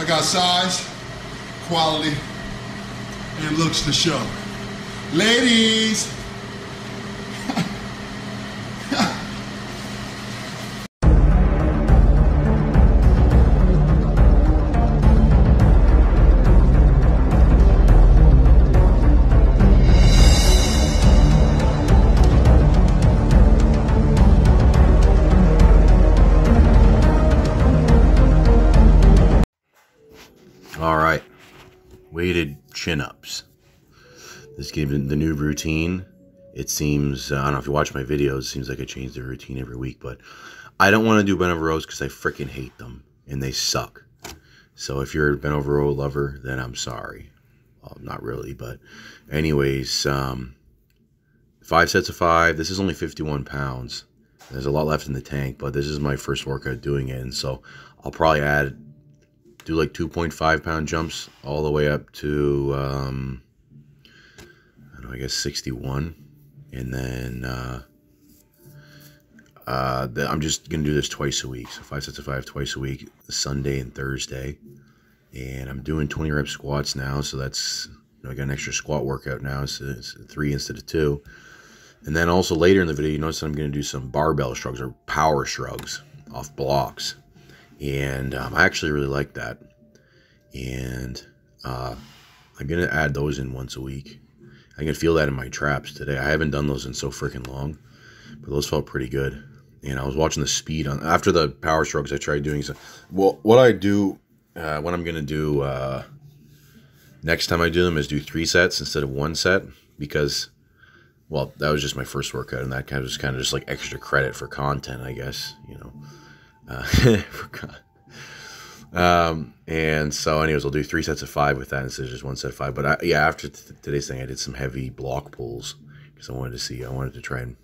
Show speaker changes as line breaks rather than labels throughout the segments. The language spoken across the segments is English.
I got size, quality, and looks to show. Ladies!
All right, weighted chin-ups. This gave the new routine. It seems, I don't know if you watch my videos, it seems like I change the routine every week, but I don't want to do bent over rows because I freaking hate them and they suck. So if you're a bent over row lover, then I'm sorry. Well, not really, but anyways, 5 sets of 5. This is only 51 pounds. There's a lot left in the tank, but this is my first workout doing it, and so I'll probably do like 2.5 pound jumps all the way up to I don't know, I guess 61, and then I'm just gonna do this twice a week. So 5 sets of 5 twice a week, Sunday and Thursday, and I'm doing 20 rep squats now. So that's, I got an extra squat workout now, so it's 3 instead of 2. And then also later in the video, you notice I'm gonna do some barbell shrugs or power shrugs off blocks. And I actually really like that, and I'm gonna add those in once a week. I can feel that in my traps today. I haven't done those in so freaking long, but those felt pretty good. And I was watching the speed on after the power strokes. I tried doing some. Well, what I do, what I'm gonna do next time I do them is do 3 sets instead of 1 set, because, well, that was just my first workout, and that kind of just like extra credit for content, I guess, you know. And so anyways, I'll do 3 sets of 5 with that instead of just 1 set of 5. But yeah, after today's thing, I did some heavy block pulls because I wanted to try and,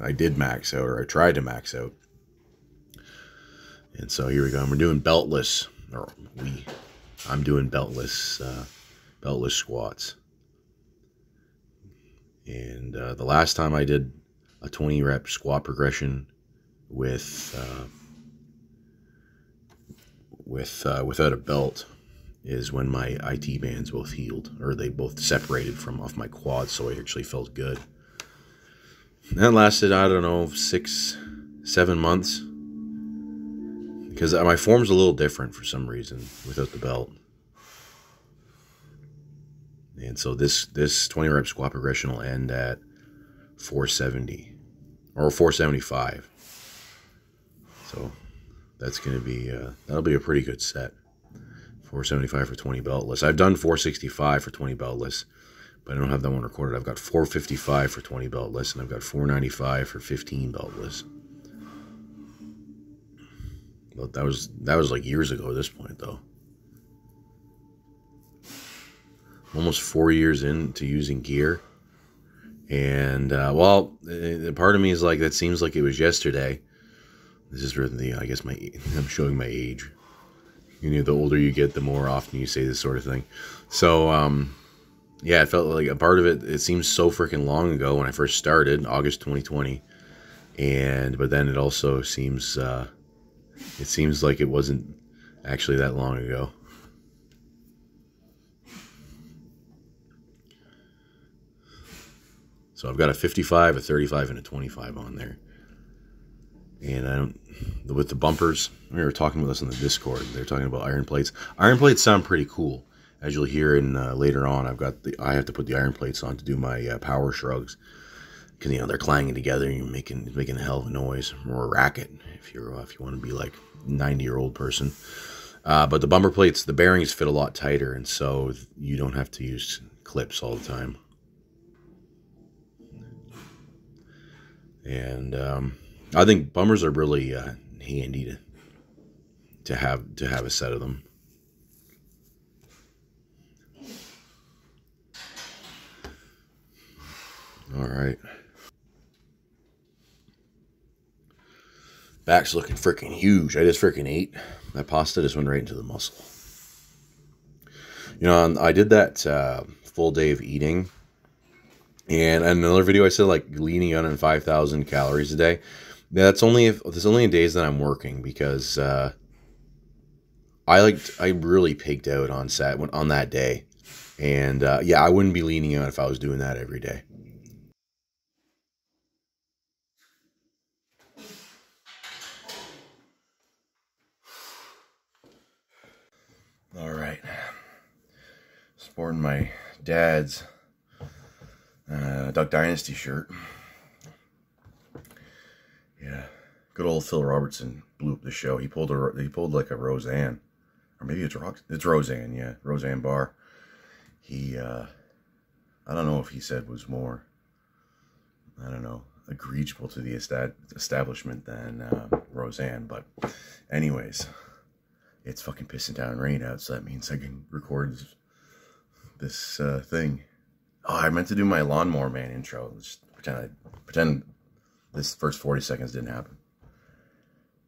I did max out, or I tried to max out. And so here we go. We're doing beltless, I'm doing beltless squats. And the last time I did a 20 rep squat progression without a belt is when my IT bands both healed, or they both separated from off my quads, so it actually felt good. And that lasted, I don't know, 6-7 months, because my form's a little different for some reason without the belt. And so this 20 rep squat progression will end at 470 or 475. So that's going to be, that'll be a pretty good set. 475 for 20 beltless. I've done 465 for 20 beltless, but I don't have that one recorded. I've got 455 for 20 beltless, and I've got 495 for 15 beltless. But that was like years ago at this point, though. Almost 4 years into using gear. And, well, part of me is like, that seems like it was yesterday. This is really, I guess, I'm showing my age. You know, the older you get, the more often you say this sort of thing. So, yeah, it felt like a part of it seems so freaking long ago when I first started, August 2020. But then it also seems, it seems like it wasn't actually that long ago. So I've got a 55, a 35, and a 25 on there. And with the bumpers, we were talking about this on the Discord. They're talking about iron plates. Iron plates sound pretty cool, as you'll hear in later on. I have to put the iron plates on to do my power shrugs, because they're clanging together and you're making a hell of a noise, or a racket if you want to be like a 90-year-old person. But the bumper plates, the bearings fit a lot tighter, and so you don't have to use clips all the time. And I think bumpers are really handy to have a set of them. All right. Back's looking freaking huge. I just freaking ate. That pasta just went right into the muscle. You know, I did that full day of eating. And in another video I said like leaning on 5,000 calories a day. That's only in days that I'm working, because I really pigged out on on that day. And yeah, I wouldn't be leaning out if I was doing that every day. All right. Sporting my dad's Duck Dynasty shirt. Yeah. Good old Phil Robertson blew up the show. He pulled like a Roseanne. Or maybe it's Roseanne, yeah. Roseanne Barr. He I don't know if he said was more, I don't know, egregious to the establishment than Roseanne. But anyways, it's fucking pissing down rain out, so that means I can record this thing. Oh, I meant to do my Lawnmower Man intro. Just pretend this first 40 seconds didn't happen.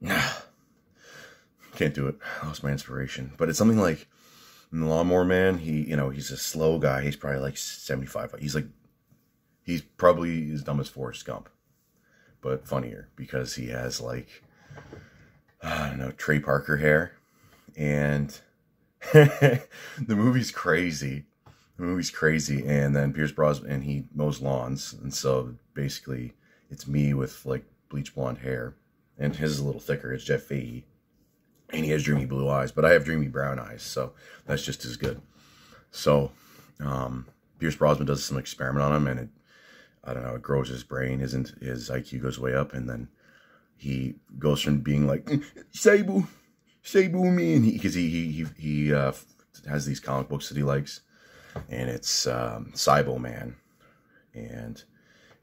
Nah, can't do it. I lost my inspiration. But it's something like, in the Lawnmower Man, he's a slow guy. He's probably like 75. He's probably as dumb as Forrest Gump, but funnier because he has like, I don't know, Trey Parker hair. And the movie's crazy. And then Pierce Brosnan, and he mows lawns. And so basically it's me with like bleach blonde hair, and his is a little thicker. It's Jeff Fahey. And he has dreamy blue eyes, but I have dreamy brown eyes, so that's just as good. So, Pierce Brosnan does some experiment on him, and it grows his brain. His IQ goes way up, and then he goes from being like, Seibu me, and because he has these comic books that he likes, and it's Cybo Man, and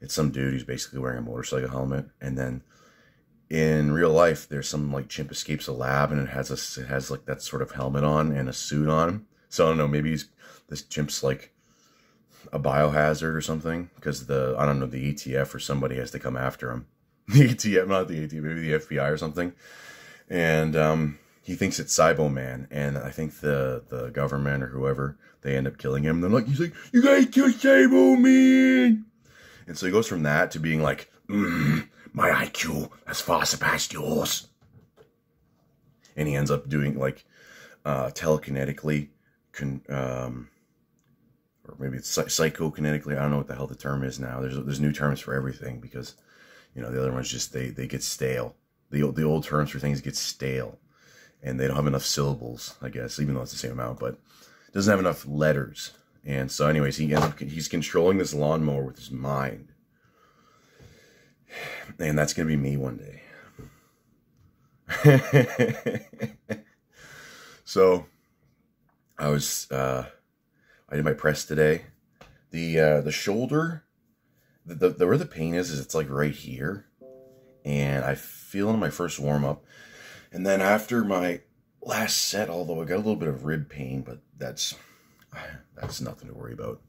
it's some dude who's basically wearing a motorcycle helmet, and then in real life, there's some like chimp escapes a lab, and it has like that sort of helmet on and a suit on. So I don't know, maybe this chimp's like a biohazard or something, because the ATF or somebody has to come after him. The ATF, not the ATF, maybe the FBI or something. And he thinks it's Cybo Man, and I think the government or whoever, they end up killing him. He's like, you guys killed Cybo Man, and so he goes from that to being like, my IQ has far surpassed yours. And he ends up doing like telekinetically, or maybe it's psychokinetically. I don't know what the hell the term is now. There's new terms for everything, because the other ones just they get stale. The old terms for things get stale, and they don't have enough syllables, I guess, even though it's the same amount, but it doesn't have enough letters. And so anyways, he's controlling this lawnmower with his mind. And that's going to be me one day. So I did my press today. The shoulder, where the pain is it's like right here. And I feel in my first warm up. And then after my last set, although I got a little bit of rib pain, but that's nothing to worry about.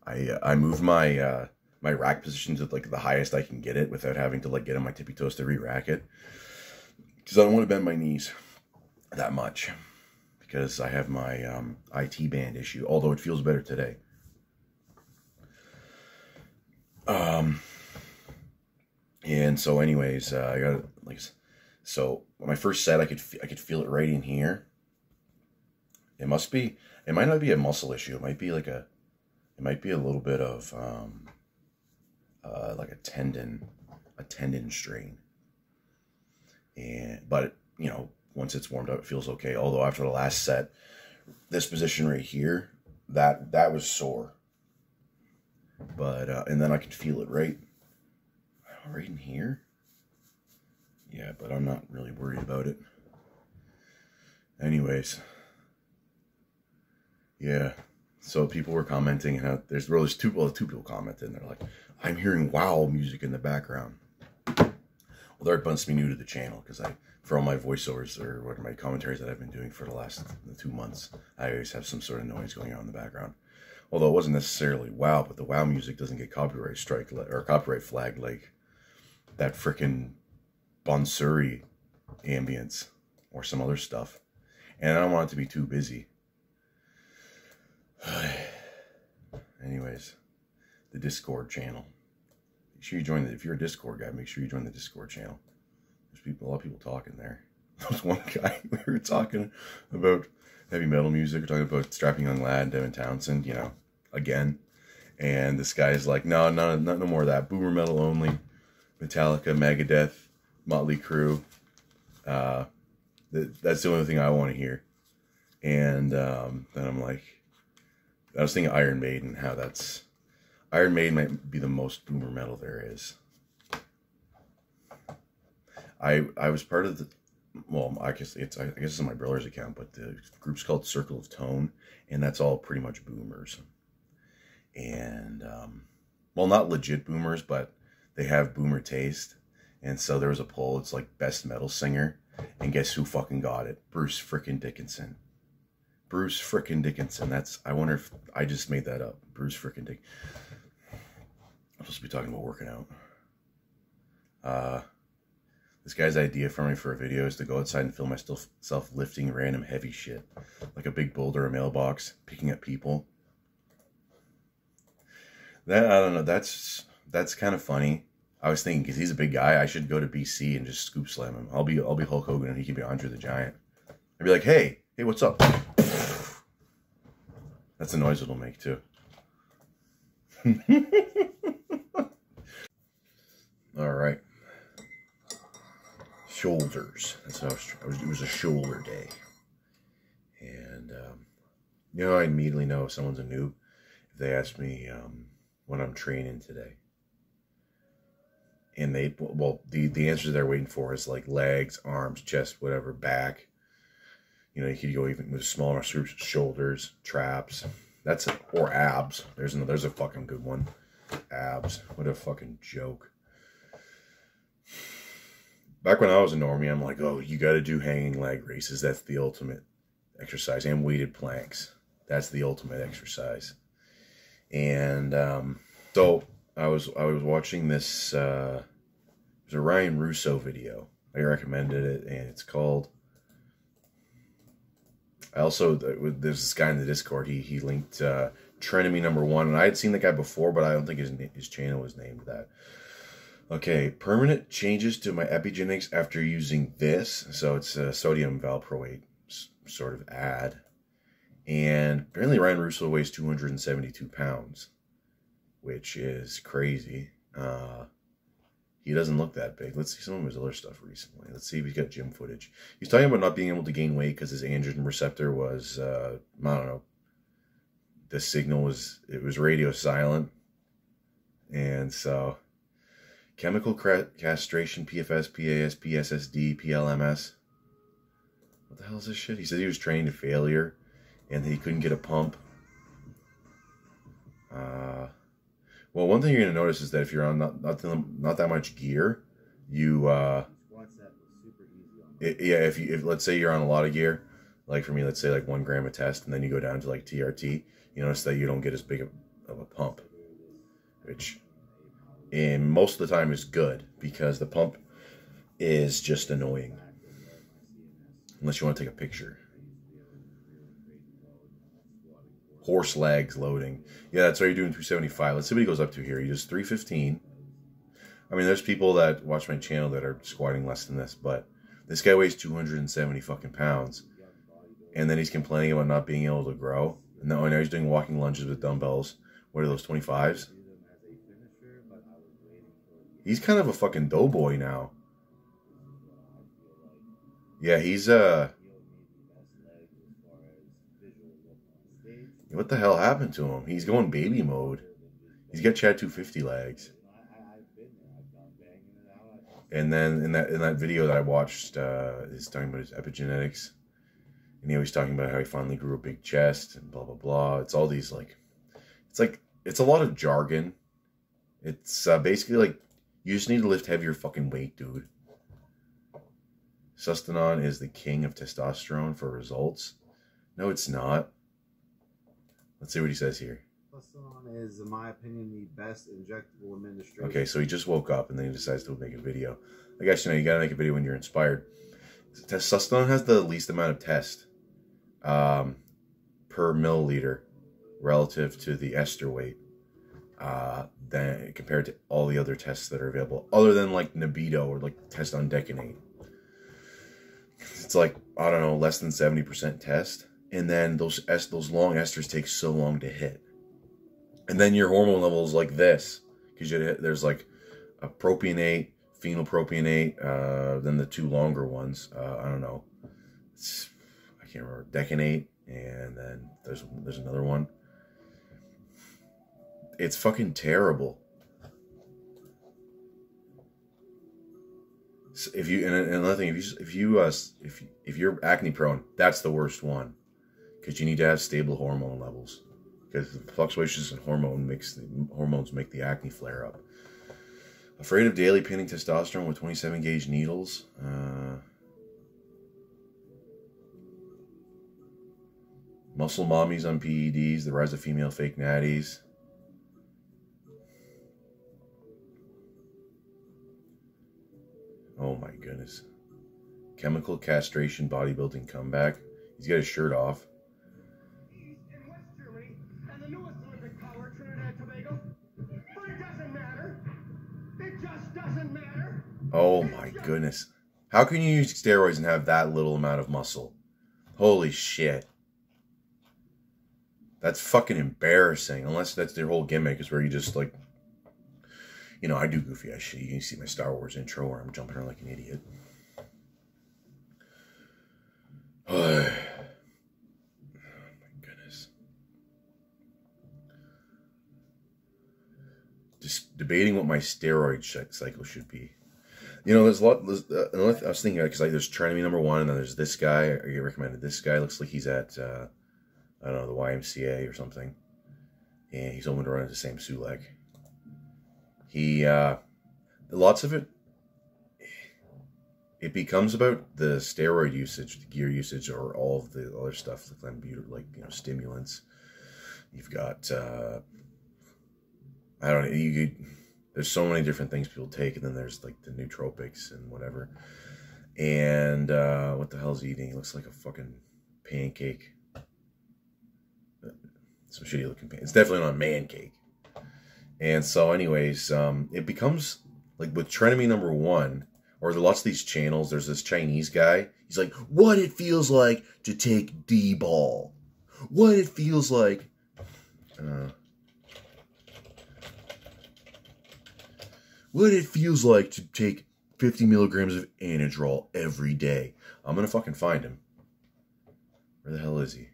I moved my rack position to like the highest I can get it without having to like get on my tippy toes to re-rack it, because I don't want to bend my knees that much, because I have my IT band issue, although it feels better today. And so anyways, I got like, so my first set I could feel it right in here. It might not be a muscle issue. It might be a little bit of like a tendon strain. But once it's warmed up, it feels okay. Although after the last set, this position right here, that was sore. But and then I can feel it right in here. Yeah, but I'm not really worried about it. Anyways, yeah. So people were commenting how there's two people commented, and they're like, I'm hearing WoW music in the background. Well, that must be new to the channel, because for all my voiceovers or what my commentaries that I've been doing for the last 2 months, I always have some sort of noise going on in the background. Although it wasn't necessarily WoW, but the WoW music doesn't get copyright strike or copyright flag like that frickin' Bonsuri ambience or some other stuff. And I don't want it to be too busy. Anyways, the Discord channel. Make sure you join if you're a Discord guy, make sure you join the Discord channel. There's a lot of people talking there. There's one guy, we were talking about heavy metal music, we're talking about Strapping Young Lad, Devin Townsend, you know, again. And this guy's like, no more of that. Boomer metal only. Metallica, Megadeth, Motley Crue. That's the only thing I want to hear. And then I'm like, I was thinking Iron Maiden, how that's... Iron Maiden might be the most boomer metal there is. I was part of the... Well, I guess it's on my brother's account, but the group's called Circle of Tone, and that's all pretty much boomers. And, well, not legit boomers, but they have boomer taste. And so there was a poll, it's like best metal singer, and guess who fucking got it? Bruce frickin' Dickinson. Bruce frickin' Dickinson. That's, I wonder if I just made that up. Bruce frickin' Dickinson. I'm supposed to be talking about working out. This guy's idea for me for a video is to go outside and film myself lifting random heavy shit. Like a big boulder, a mailbox, picking up people. That, I don't know, that's kind of funny. I was thinking, because he's a big guy, I should go to BC and just scoop slam him. I'll be Hulk Hogan and he can be Andre the Giant. I'd be like, hey, what's up? That's the noise it'll make too. All right. Shoulders. That's how it was a shoulder day. And, you know, I immediately know if someone's a noob if they ask me what I'm training today. And they, well, the answers they're waiting for is like legs, arms, chest, whatever, back. You know, you could go even with smaller groups, shoulders, traps. That's it. Or abs. There's a fucking good one. Abs. What a fucking joke. Back when I was a normie, I'm like, oh, you got to do hanging leg raises. That's the ultimate exercise. And weighted planks. That's the ultimate exercise. And so I was watching this. It was a Ryan Russo video. I recommended it, and it's called. I also, there's this guy in the Discord. He linked Trinemy #1, and I had seen the guy before, but I don't think his channel was named that. Okay, permanent changes to my epigenetics after using this. So it's a sodium valproate sort of ad. And apparently Ryan Russo weighs 272 pounds, which is crazy. He doesn't look that big. Let's see some of his other stuff recently. Let's see if he's got gym footage. He's talking about not being able to gain weight because his androgen receptor was, I don't know, the signal was radio silent. And so... Chemical castration, PFS, PAS, PSSD, PLMS. What the hell is this shit? He said he was trained to failure and he couldn't get a pump. Well, one thing you're going to notice is that if you're on not that much gear, you... if let's say you're on a lot of gear, like for me, let's say like 1 gram a test, and then you go down to like TRT, you notice that you don't get as big of a pump, which... And most of the time is good because the pump is just annoying. Unless you want to take a picture. Horse legs loading. Yeah, that's why you're doing 275. Let's see what he goes up to here. He does 315. I mean, there's people that watch my channel that are squatting less than this, but this guy weighs 270 fucking pounds. And then he's complaining about not being able to grow. And now he's doing walking lunges with dumbbells. What are those, 25s? He's kind of a fucking doughboy now. Yeah, he's, what the hell happened to him? He's going baby mode. He's got Chad 250 legs. And then in that video that I watched, he's talking about his epigenetics. And he was talking about how he finally grew a big chest and blah, blah, blah. It's all these, it's a lot of jargon. It's basically like, you just need to lift heavier fucking weight, dude. Sustanon is the king of testosterone for results. No, it's not. Let's see what he says here.
Sustanon is, in my opinion, the best injectable administration.
Okay, so he just woke up and then he decides to make a video. I guess, you gotta make a video when you're inspired. Sustanon has the least amount of test per milliliter relative to the ester weight. Than compared to all the other tests that are available, other than like Nebido or like test on Decanate. it's like, I don't know, less than 70% test. And then those long esters take so long to hit. And then your hormone levels like this, because there's like a propionate, phenylpropionate, then the two longer ones. I don't know. I can't remember. Decanate, and then there's another one. It's fucking terrible. So if you and another thing, if you're acne prone, that's the worst one, because you need to have stable hormone levels, because fluctuations in hormones make the acne flare up. Afraid of daily pinning testosterone with 27 gauge needles. Muscle mommies on PEDs. The rise of female fake natties. Oh my goodness. Chemical castration bodybuilding comeback. He's got his shirt off.
In West Germany and the newest Olympic power, Trinidad and Tobago. But it doesn't matter. It just doesn't matter.
Oh my goodness. How can you use steroids and have that little amount of muscle? Holy shit. That's fucking embarrassing. Unless that's their whole gimmick, is where you just like, you know, I do goofy ass shit. You can see my Star Wars intro where I'm jumping around like an idiot. Oh my goodness. Just debating what my steroid cycle should be. You know, there's a lot. I was thinking, because like there's Trinity #1, and then there's this guy. I get recommended this guy. Looks like he's at I don't know, the YMCA or something, and he's hoping to run into Sam Sulek. He lots of it. It becomes about the steroid usage, the gear usage, or all of the other stuff, like you know, stimulants. You've got I don't know. There's so many different things people take, and then there's like the nootropics and whatever. And what the hell's he eating? He looks like a fucking pancake. Some shitty looking pancake. It's definitely not man cake. And so, anyways, it becomes like with Trinity #1, or there are lots of these channels. There's this Chinese guy. He's like, what it feels like to take D-ball. What it feels like. What it feels like to take 50 milligrams of Anadrol every day. I'm going to fucking find him. Where the hell is he?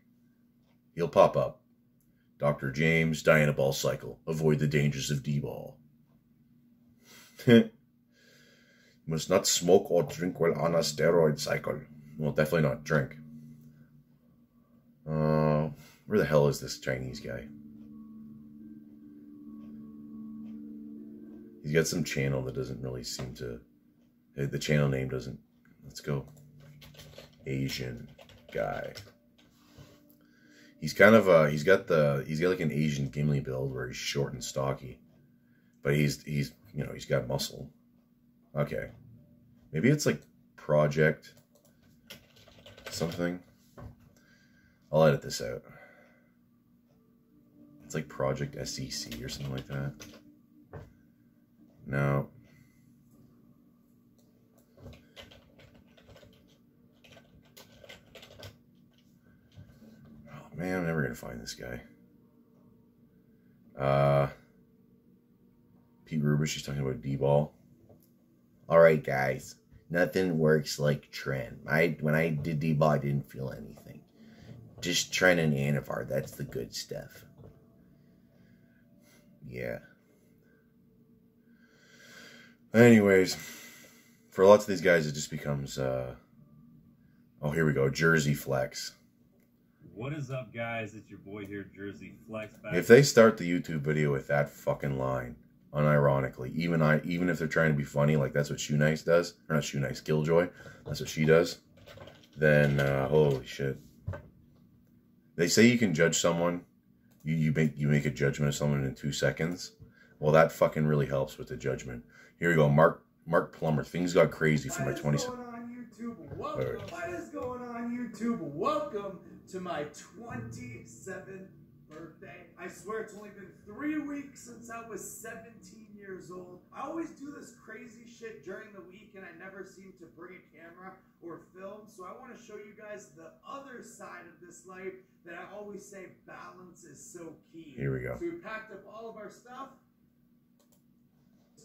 He'll pop up. Dr. James, Dianabol cycle. Avoid the dangers of D-ball. You must not smoke or drink while on a steroid cycle. Well, definitely not drink. Where the hell is this Chinese guy? He's got some channel that doesn't really seem to... The channel name doesn't... Let's go. Asian guy. He's kind of he's got like an Asian Gimli build where he's short and stocky, but he's you know, he's got muscle. Okay, maybe it's like Project something. I'll edit this out. It's like Project SEC or something like that. No. Man, I'm never going to find this guy. Pete Rubish, she's talking about D-ball. All right, guys. Nothing works like Tren. When I did D-ball, I didn't feel anything. Just Tren and Anavar. That's the good stuff. Yeah. Anyways, for lots of these guys, it just becomes... oh, here we go. Jersey Flex.
What is up, guys? It's your boy here, Jersey Flex.
If they start the YouTube video with that fucking line, unironically, even if they're trying to be funny, like that's what Shoe Nice does, or not Shoe Nice, Killjoy, that's what she does, then holy shit. They say you can judge someone, you make a judgment of someone in 2 seconds. Well, that fucking really helps with the judgment. Here we go, Mark Plummer. Things got crazy for my 27.
What is going on YouTube? Welcome to my 27th birthday. I swear it's only been 3 weeks since I was 17 years old. I always do this crazy shit during the week and I never seem to bring a camera or film. So I want to show you guys the other side of this life that I always say balance is so key.
Here we go.
So we packed up all of our stuff.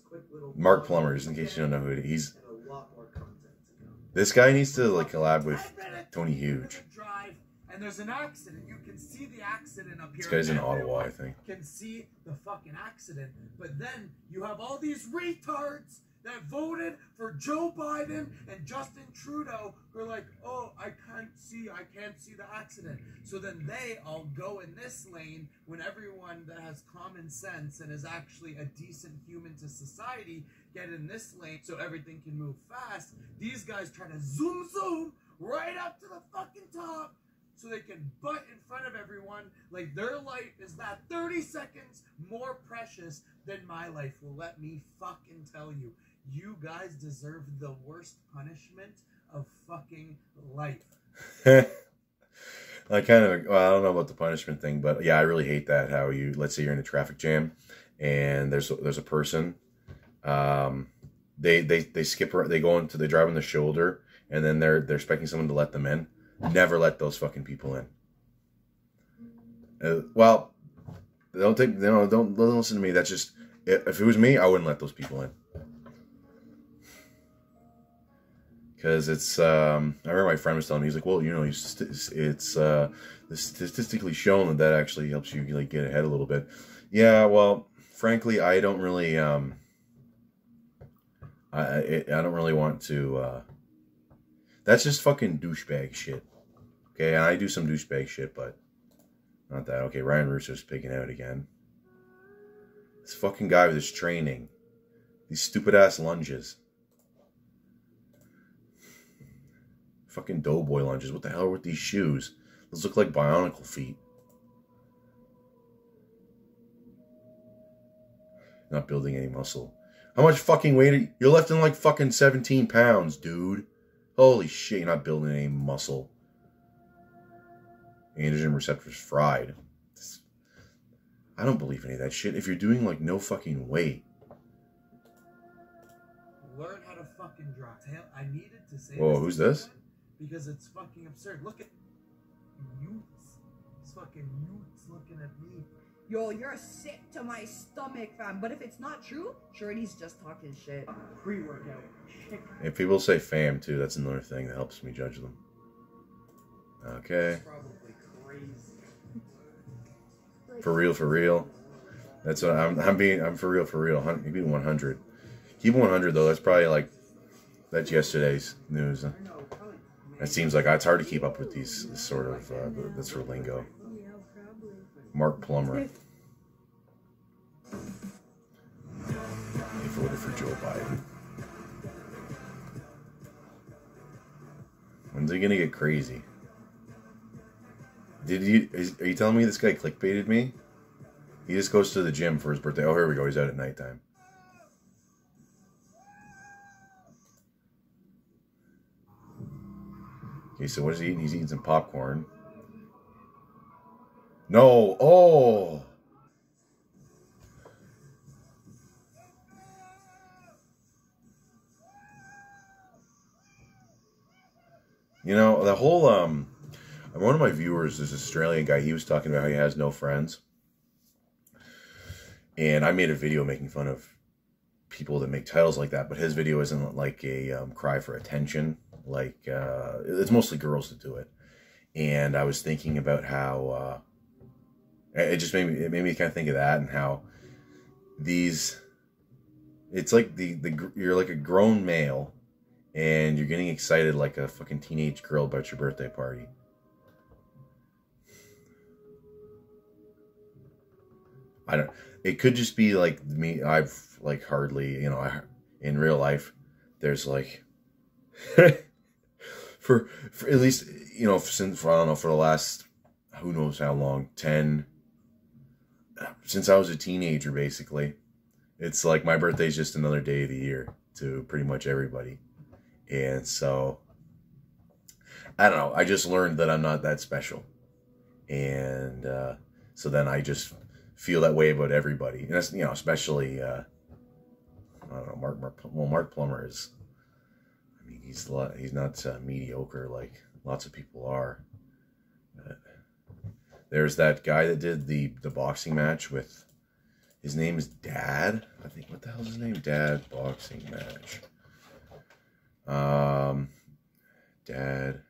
Quick little
Mark Plummer, just in case you don't know who it is.
and a lot more content to come.
This guy needs to like collab with Tony Huge.
Drive, and there's an accident. You can see the accident up here.
This guy's in
Everyone
Ottawa, I think.
Can see the fucking accident, but then you have all these retards that voted for Joe Biden and Justin Trudeau who are like, oh, I can't see the accident. So then they all go in this lane when everyone that has common sense and is actually a decent human to society get in this lane so everything can move fast. These guys try to zoom right up to the fucking top so they can butt in front of everyone like their life is that 30 seconds more precious than my life will let me fucking tell you. You guys deserve the worst punishment of fucking life.
I kind of, well, I don't know about the punishment thing, but yeah, I really hate that. How you, let's say you're in a traffic jam, and there's a person, they skip, they go into, they drive on the shoulder, and then they're expecting someone to let them in. Never let those fucking people in. Well, don't listen to me. That's just, if it was me, I wouldn't let those people in. Because it's, I remember my friend was telling me, he's like, well, you know, it's statistically shown that actually helps you like get ahead a little bit. Yeah, well, frankly, I don't really, I don't really want to, that's just fucking douchebag shit. Okay, and I do some douchebag shit, but not that. Okay, Ryan Russo's picking out again. This fucking guy with his training. These stupid ass lunges. Fucking doughboy lunges. What the hell are with these shoes? Those look like bionicle feet. Not building any muscle. How much fucking weight are you? You're lifting like fucking 17 pounds, dude. Holy shit, you're not building any muscle. Androgen receptors fried. I don't believe any of that shit. If you're doing like no fucking weight.
Learn how to fucking drive. I needed to say
Whoa,
this
who's this?
because it's fucking absurd. Look at youths. It's fucking youths looking at me.
Yo, you're sick to my stomach, fam. But if it's not true, Shorty's just talking shit.
Pre-workout.
If people say fam too, that's another thing that helps me judge them. Okay.
Probably crazy.
For real. That's what I'm for real. You beat 100. Keep 100 though. That's probably like, that's yesterday's news. It seems like it's hard to keep up with these sort of, that's for lingo. Mark Plummer. He voted for Joe Biden. When's he gonna get crazy? Are you telling me this guy clickbaited me? He just goes to the gym for his birthday. Oh, here we go. He's out at nighttime. Okay, so what is he eating? He's eating some popcorn. No. Oh. You know, the whole, one of my viewers, this Australian guy, he was talking about how he has no friends. And I made a video making fun of people that make titles like that, but his video isn't like a cry for attention. Like, it's mostly girls that do it. And I was thinking about how, it made me kind of think of that, and how it's like you're like a grown male and you're getting excited like a fucking teenage girl about your birthday party. It could just be like me. I've like hardly, in real life, there's like, for at least, since, I don't know, for the last, who knows how long, since I was a teenager, basically, it's like my birthday's just another day of the year to pretty much everybody. And so, I don't know, I just learned that I'm not that special. And so then I just feel that way about everybody. And that's, especially, I don't know, Mark Plummer is, he's not mediocre like lots of people are. But there's that guy that did the boxing match with, his name is Dad, I think. What the hell's his name? Dad boxing match. Dad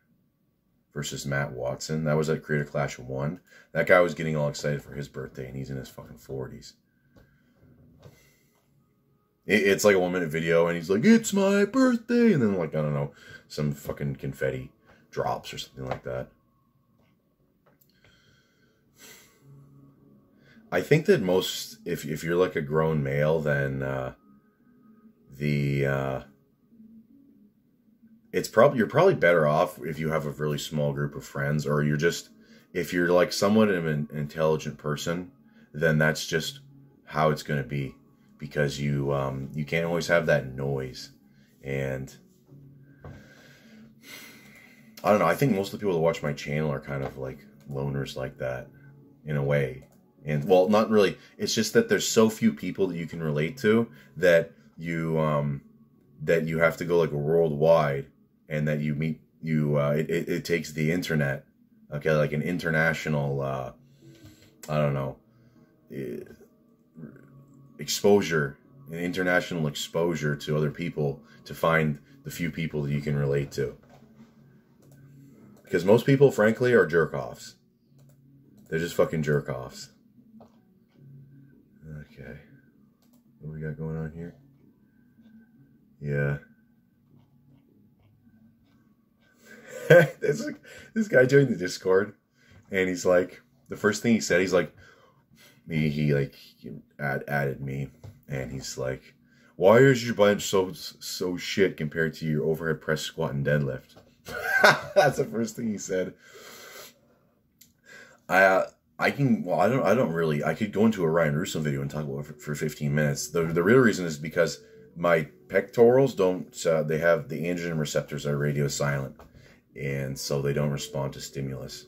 versus Matt Watson. That was at Creator Clash 1. That guy was getting all excited for his birthday, and he's in his fucking 40s. It's like a 1-minute video, and he's like, "It's my birthday," and then, like, I don't know, some fucking confetti drops or something like that. I think that most, if you're like a grown male, then you're probably better off if you have a really small group of friends, or if you're like somewhat of an intelligent person, then that's just how it's going to be, because you can't always have that noise. And I don't know, I think most of the people that watch my channel are kind of like loners like that, in a way. And, well, not really. It's just that there's so few people that you can relate to that you have to go like worldwide, and that you meet it takes the internet, okay, like an international I don't know, exposure, an international exposure to other people to find the few people that you can relate to. Because most people, frankly, are jerk-offs. They're just fucking jerk-offs. Okay. What we got going on here? Yeah. This guy joined the Discord, and he's like, the first thing he said, he's like, he added me, and he's like, "Why is your bench so shit compared to your overhead press, squat, and deadlift?" That's the first thing he said. I could go into a Ryan Russo video and talk about it for 15 minutes. The real reason is because my pectorals they have the androgen receptors are radio silent, and so they don't respond to stimulus.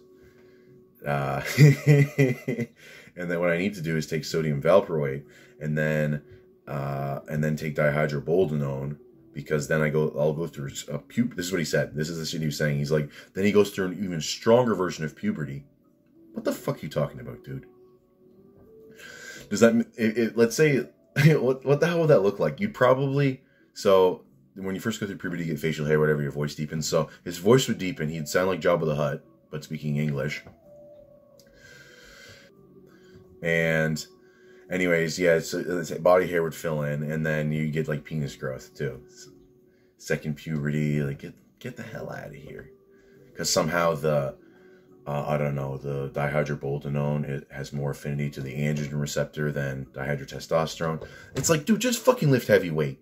And then what I need to do is take sodium valproate, and then take dihydroboldenone, because then I'll go through a this is what he said. This is the shit he was saying. He's like, then he goes through an even stronger version of puberty. What the fuck are you talking about, dude? Does that, let's say, what the hell would that look like? You'd probably, so when you first go through puberty, you get facial hair, whatever, your voice deepens. So his voice would deepen. He'd sound like Jabba the Hutt, but speaking English. And anyways, yeah, so body hair would fill in, and then you get like penis growth too. Second puberty, like get the hell out of here. Because somehow I don't know, the dihydroboldenone, it has more affinity to the androgen receptor than dihydrotestosterone. It's like, dude, just fucking lift heavy weight.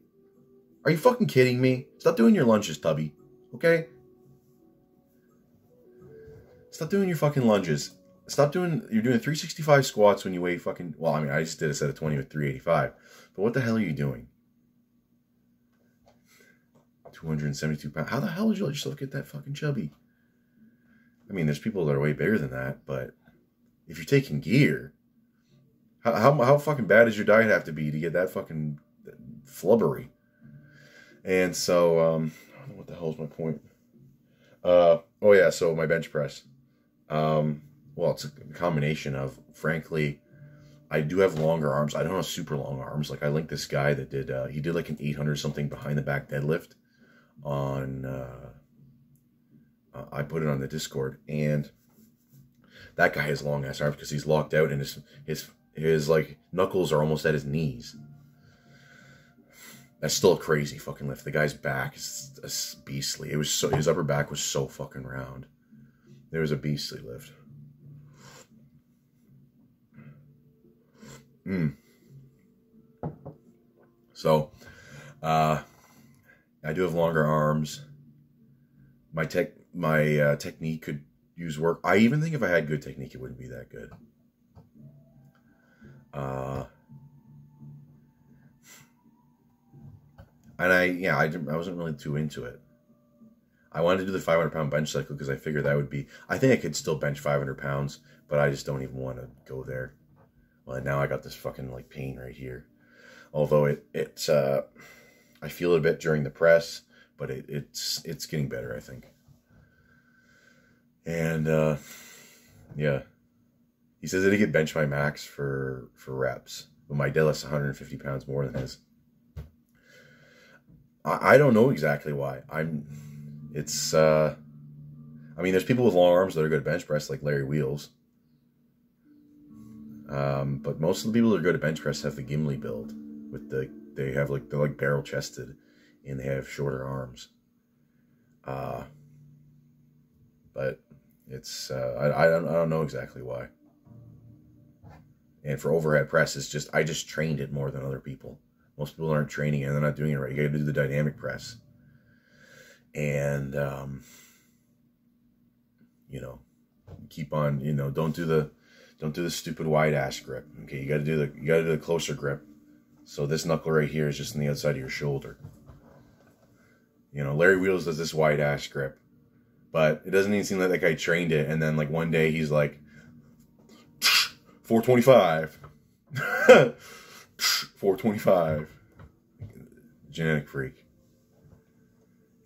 Are you fucking kidding me? Stop doing your lunges, Tubby. Okay? Stop doing your fucking lunges. You're doing 365 squats when you weigh fucking, well, I mean, I just did a set of 20 with 385. But what the hell are you doing? 272 pounds. How the hell did you let yourself get that fucking chubby? I mean, there's people that are way bigger than that, but if you're taking gear, how fucking bad does your diet have to be to get that fucking flubbery? And so, I don't know what the hell's my point. Oh yeah, so my bench press. Well, it's a combination of, frankly, I do have longer arms. I don't have super long arms. Like, I linked this guy that did, he did like an 800 something behind the back deadlift on, I put it on the Discord, and that guy has long ass arms because he's locked out, and his like knuckles are almost at his knees. That's still a crazy fucking lift. The guy's back is beastly. It was so, his upper back was so fucking round. There was a beastly lift. So, I do have longer arms. My technique could use work. I even think if I had good technique, it wouldn't be that good. And I wasn't really too into it. I wanted to do the 500-pound bench cycle because I figured that would be, I think I could still bench 500 pounds, but I just don't even want to go there. Well, now I got this fucking like pain right here. Although I feel it a bit during the press, but it's getting better, I think. And yeah, he says that he could bench my max for reps, but my deadlift's 150 pounds more than his. I don't know exactly why. I mean, there's people with long arms that are good at bench press, like Larry Wheels. But most of the people that are good at bench press have the Gimli build. They're like barrel chested, and they have shorter arms. But it's I don't know exactly why. And for overhead press, I just trained it more than other people. Most people aren't training it and they're not doing it right. You got to do the dynamic press, and keep on. Don't do the stupid wide ass grip. Okay, you got to do the closer grip. So this knuckle right here is just on the outside of your shoulder. Larry Wheels does this wide ass grip, but it doesn't even seem like that guy trained it. And then like one day he's like 425. 425. Genetic freak.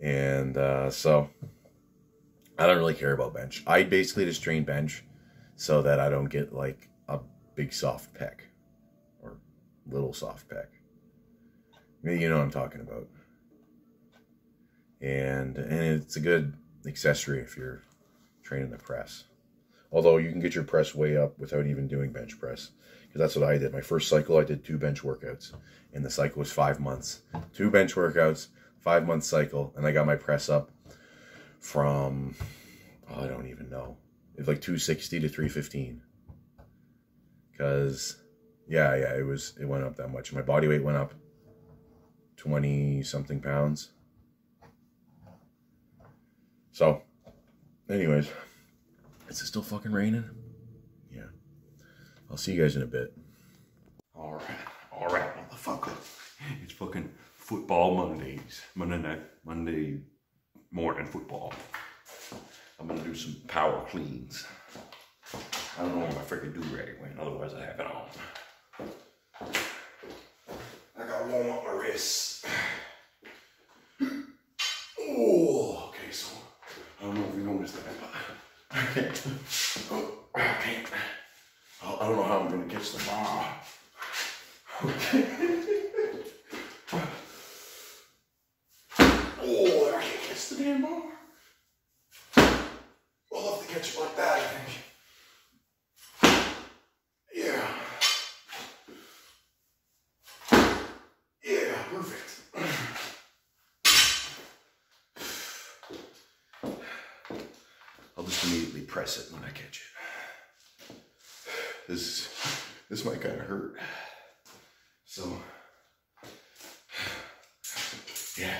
And so I don't really care about bench. I basically just train bench so that I don't get like a big soft pec or little soft pec. You know what I'm talking about. And it's a good accessory if you're training the press. Although you can get your press way up without even doing bench press. Because that's what I did. My first cycle, I did 2 bench workouts. And the cycle was 5 months. 2 bench workouts, 5-month cycle. And I got my press up from, I don't even know. It was like 260 to 315. Because, it went up that much. My body weight went up 20-something pounds. So, anyways. Is it still fucking raining? Yeah. I'll see you guys in a bit.
All right, motherfucker. It's fucking football Mondays. Monday morning football. I'm gonna do some power cleans. I don't know if I freaking do rag when, otherwise I have it on. I gotta warm up my wrists. Oh, okay, so I don't know if you noticed that, but I can't. I can't. I don't know how I'm going to catch the bar. Okay. Oh, I can't catch the damn bar. I'll have to catch it like that, I think. Yeah. Yeah, perfect. I'll just immediately press it when I catch it. This might kind of hurt. So, yeah,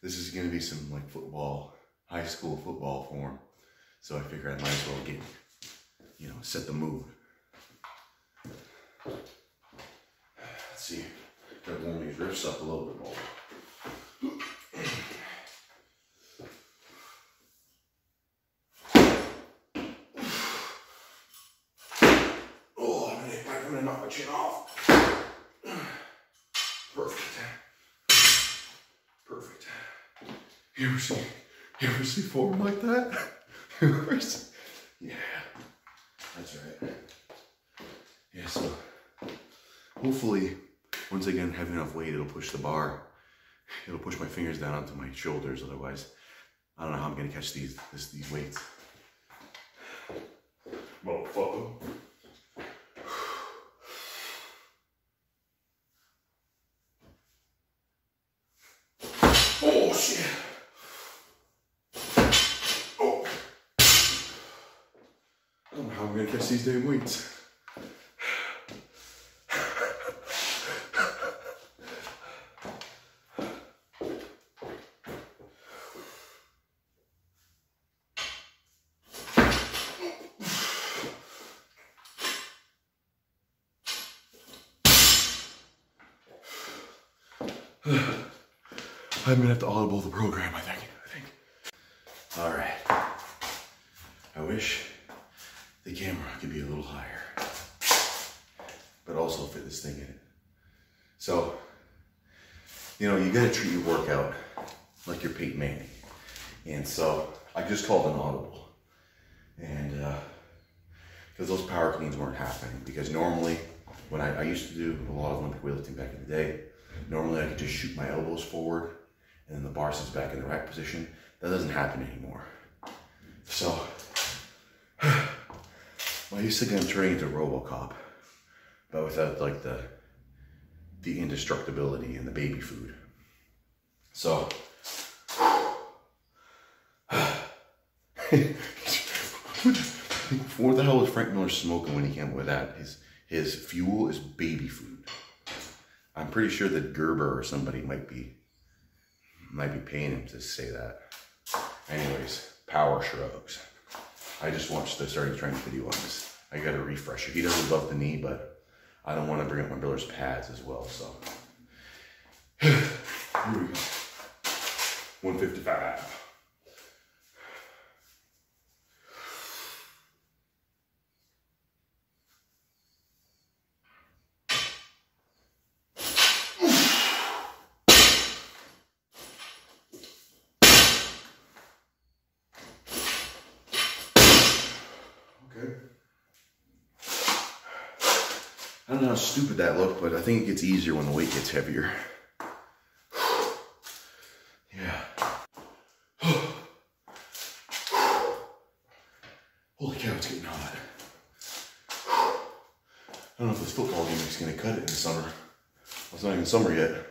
this is gonna be some like football, high school football form. So I figure I might as well get, set the mood. Let's see, gotta warm these riffs up a little bit more. I'm gonna knock my chin off. Perfect. You ever see form like that? Yeah, that's right. Yeah, so hopefully once I get heavy enough weight, it'll push the bar. It'll push my fingers down onto my shoulders. Otherwise, I don't know how I'm gonna catch these weights. Motherfucker. Oh shit! Oh! I don't know how I'm gonna catch these damn weights. I'm gonna have to audible the program, I think. All right. I wish the camera could be a little higher, but also fit this thing in it. So, you gotta treat your workout
like you're Peyton Manning. And so I just called an audible. And because those power cleans weren't happening. Because normally, when I used to do a lot of Olympic weightlifting back in the day, normally I could just shoot my elbows forward and then the bar sits back in the rack position. That doesn't happen anymore. So I used to get turning into RoboCop, but without like the indestructibility and the baby food. So what the hell was Frank Miller smoking when he came up with that? His fuel is baby food. I'm pretty sure that Gerber or somebody might be paying him to say that. Anyways, power shrugs. I just watched the starting training video on this. I got a refresher. He does it above the knee, but I don't want to bring up my brother's pads as well, so. Here we go. 155. I don't know how stupid that looked, but I think it gets easier when the weight gets heavier. Yeah. Holy cow, it's getting hot. I don't know if this football game is going to cut it in the summer. Well, it's not even summer yet.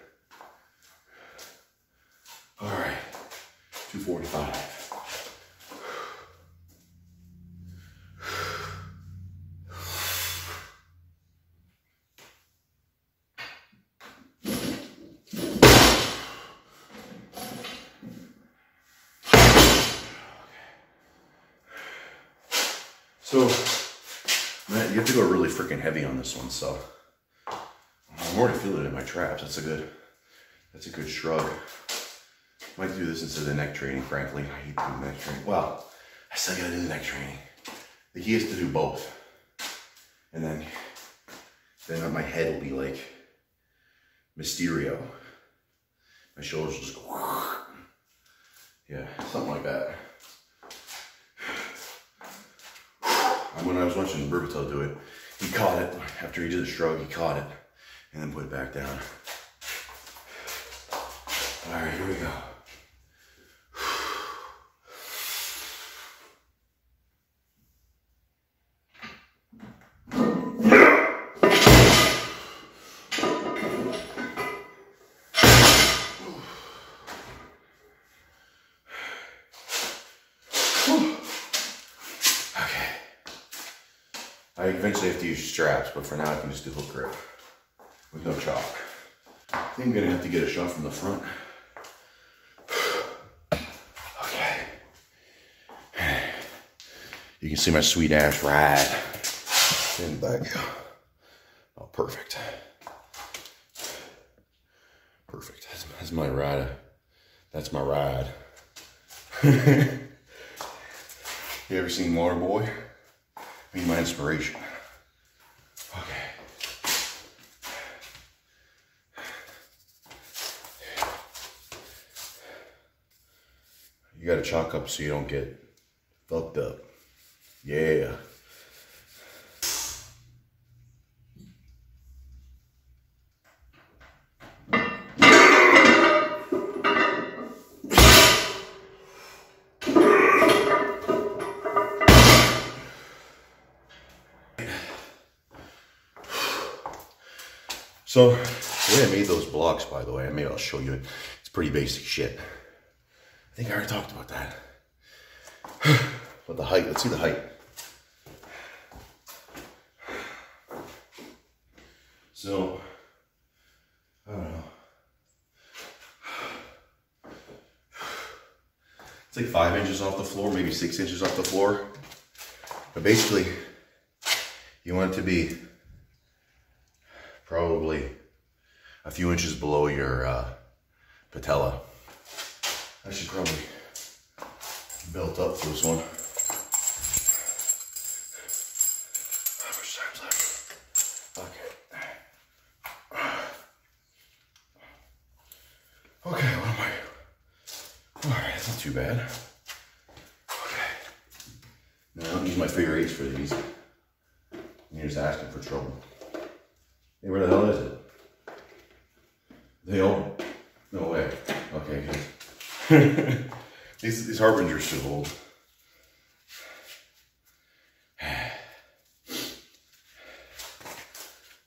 All right, 245. So, man, you have to go really freaking heavy on this one, so I'm already feeling it in my traps. That's a good shrug. Might do this instead of the neck training, frankly. I hate doing neck training. Well, I still gotta do the neck training. The key is to do both. And then my head will be like Mysterio. My shoulders will just go, yeah, something like that. When I was watching Berbatel do it, he caught it. After he did the shrug, he caught it and then put it back down. All right, here we go. I eventually have to use straps, but for now I can just do hook grip with no chalk. I think I'm gonna have to get a shot from the front. Okay. You can see my sweet ass ride in the back. Oh, perfect. Perfect. That's my ride. That's my ride. You ever seen Waterboy? Be my inspiration. Okay. You gotta chalk up so you don't get fucked up. Yeah. So, the way I made those blocks, by the way, I'll show you it. It's pretty basic shit. I think I already talked about that. But the height, let's see the height. So, I don't know. It's like 5 inches off the floor, maybe 6 inches off the floor. But basically, you want it to be probably a few inches below your patella. I should probably belt up for this one. How much time's left? Okay. Okay, what am I? No, I don't use my figure eights for these. You're just asking for trouble. Hey, where the hell is it? They old? No way. Okay, good. These Harbingers should hold.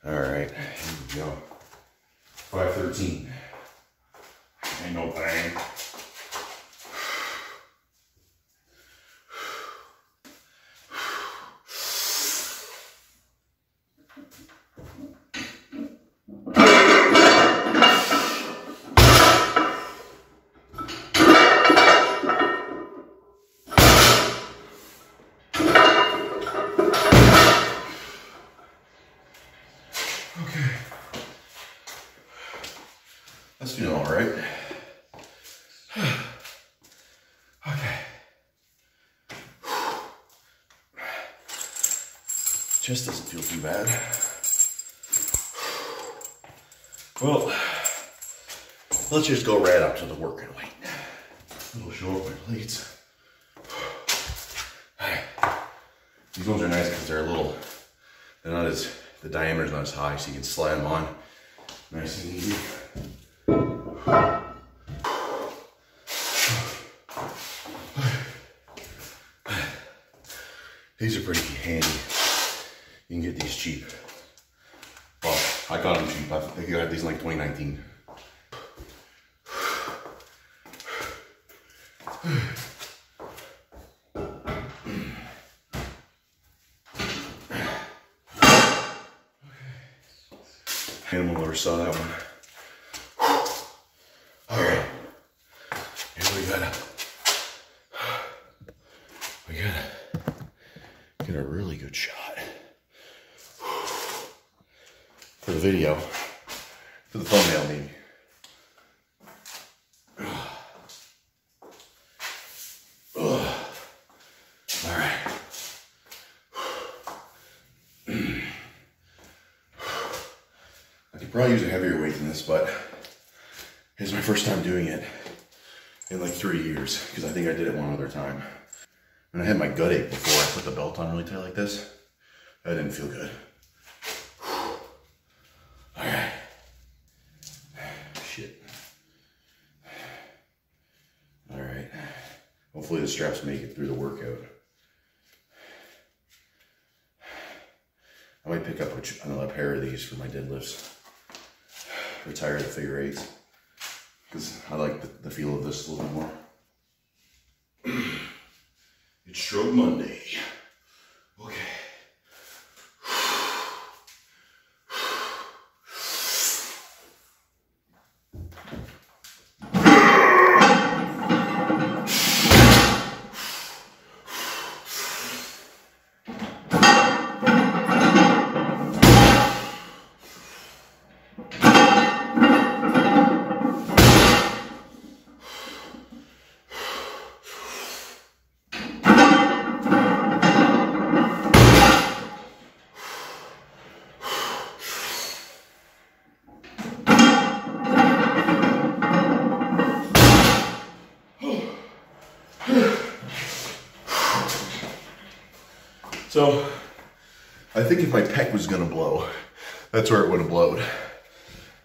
Alright, here we go. 513. Ain't no thing. That's feeling all right. Okay. Chest doesn't feel too bad. Well, let's just go right up to the working weight. It'll show up my plates. These ones are nice because they're a little, they're not as, the diameter's not as high, so you can slide them on nice and easy. These are pretty handy. You can get these cheap. Well, I got them cheap. I think I got these in like 2019. Animal never saw that one. All right, here we gotta get a really good shot for the video, for the thumbnail maybe. All right. I could probably use a heavier weight than this, but it's my first time doing it in like 3 years, because I think I did it one other time. And I had my gut ache before I put the belt on really tight like this. That didn't feel good. All right. Shit. All right. Hopefully the straps make it through the workout. I might pick up another pair of these for my deadlifts. Retire the figure eights, because I like the feel of this a little bit more. It's Stroke Monday. Okay. So, I think if my pec was gonna blow, that's where it would have blowed.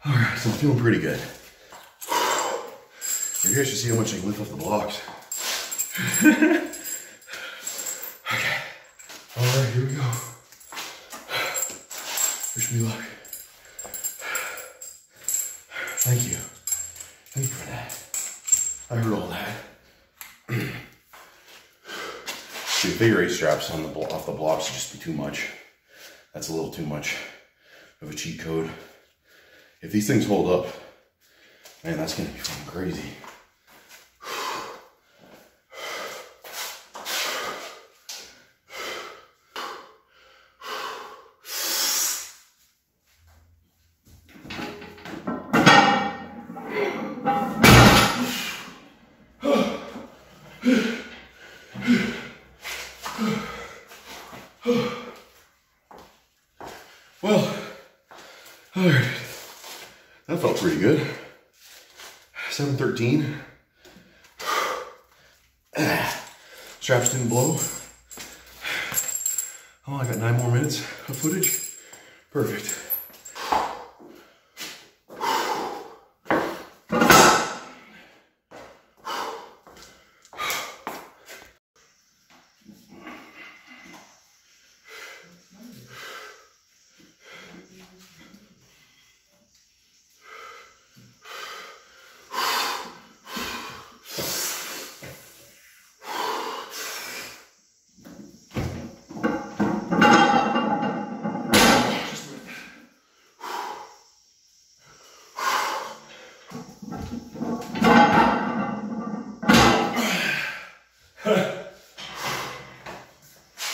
All right, so I'm feeling pretty good. You guys should see how much I can lift off the blocks. Okay, all right, here we go. Wish me luck. Thank you. Thank you for that. I heard all that. The figure eight straps on off the blocks would just be too much. That's a little too much of a cheat code. If these things hold up, man, that's gonna be fucking crazy. Well, all right, that felt pretty good. 713. Straps didn't blow.
Oh, I got 9 more minutes of footage. Perfect.